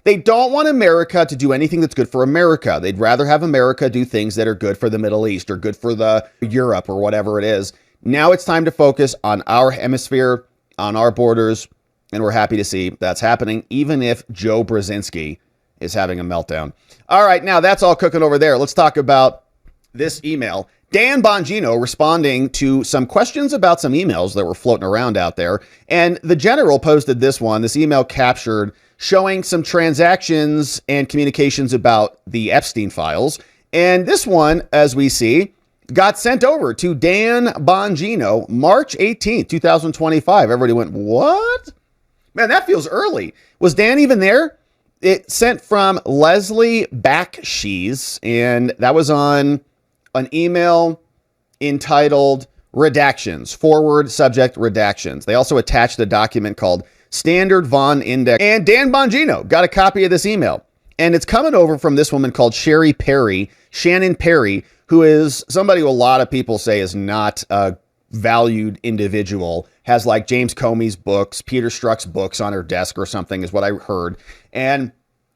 They don't want America to do anything that's good for America. They'd rather have America do things that are good for the Middle East or good for the Europe or whatever it is. Now it's time to focus on our hemisphere, on our borders, and we're happy to see that's happening, even if Joe Brzezinski is having a meltdown. All right, now that's all cooking over there. Let's talk about this email. Dan Bongino responding to some questions about some emails that were floating around out there. And the general posted this email captured showing some transactions and communications about the Epstein files. And this one, as we see, got sent over to Dan Bongino March 18th, 2025. Everybody went, what? Man, that feels early. Was Dan even there? It sent from Leslie Backshees, and that was on an email entitled Redactions, forward subject Redactions. They also attached a document called Standard Von Index. And Dan Bongino got a copy of this email. And it's coming over from this woman called Shannon Perry, who is somebody who a lot of people say is not a valued individual, has like James Comey's books, Peter Strzok's books on her desk or something is what I heard. And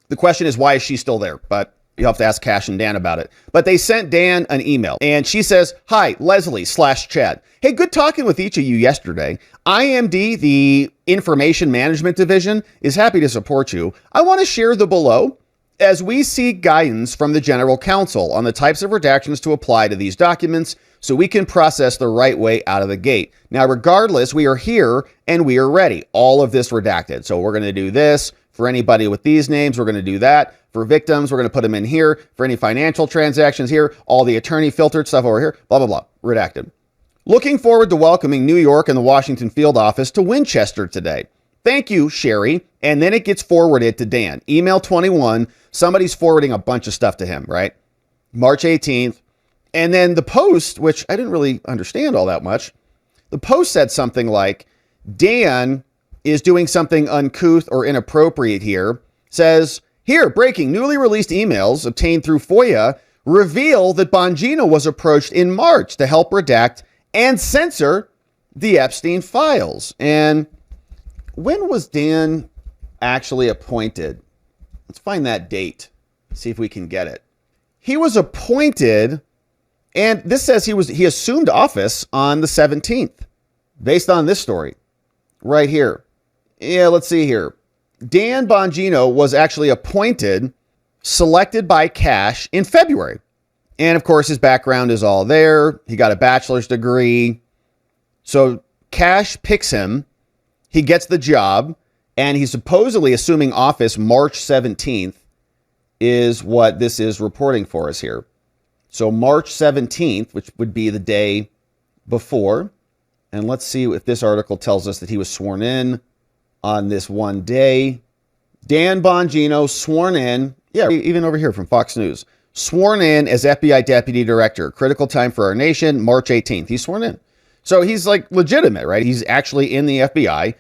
the question is, why is she still there? But you'll have to ask Cash and Dan about it. But they sent Dan an email and she says, hi, Leslie/Chad. Hey, good talking with each of you yesterday. IMD, the Information Management Division, is happy to support you. I want to share the below as we seek guidance from the General Counsel on the types of redactions to apply to these documents so we can process the right way out of the gate. Now, regardless, we are here and we are ready. All of this redacted. So we're going to do this for anybody with these names. We're going to do that for victims. We're going to put them in here for any financial transactions here, all the attorney filtered stuff over here, blah, blah, blah, redacted. Looking forward to welcoming New York and the Washington field office to Winchester today. Thank you, Sherry. And then it gets forwarded to Dan. Email 21. Somebody's forwarding a bunch of stuff to him, right? March 18th. And then the post, which I didn't really understand all that much, the post said something like, Dan is doing something uncouth or inappropriate here, says, here, breaking, newly released emails obtained through FOIA reveal that Bongino was approached in March to help redact and censor the Epstein files. And when was Dan actually appointed? Let's find that date, see if we can get it. He was appointed, and this says he assumed office on the 17th, based on this story right here. Yeah, let's see here. Dan Bongino was actually appointed, selected by Cash in February. And of course, his background is all there. He got a bachelor's degree. So Cash picks him. He gets the job, and he's supposedly assuming office March 17th is what this is reporting for us here. So March 17th, which would be the day before. And let's see if this article tells us that he was sworn in on this one day. Dan Bongino sworn in. Yeah, even over here from Fox News. Sworn in as FBI Deputy Director. Critical time for our nation, March 18th. He's sworn in. So he's like legitimate, right? He's actually in the FBI.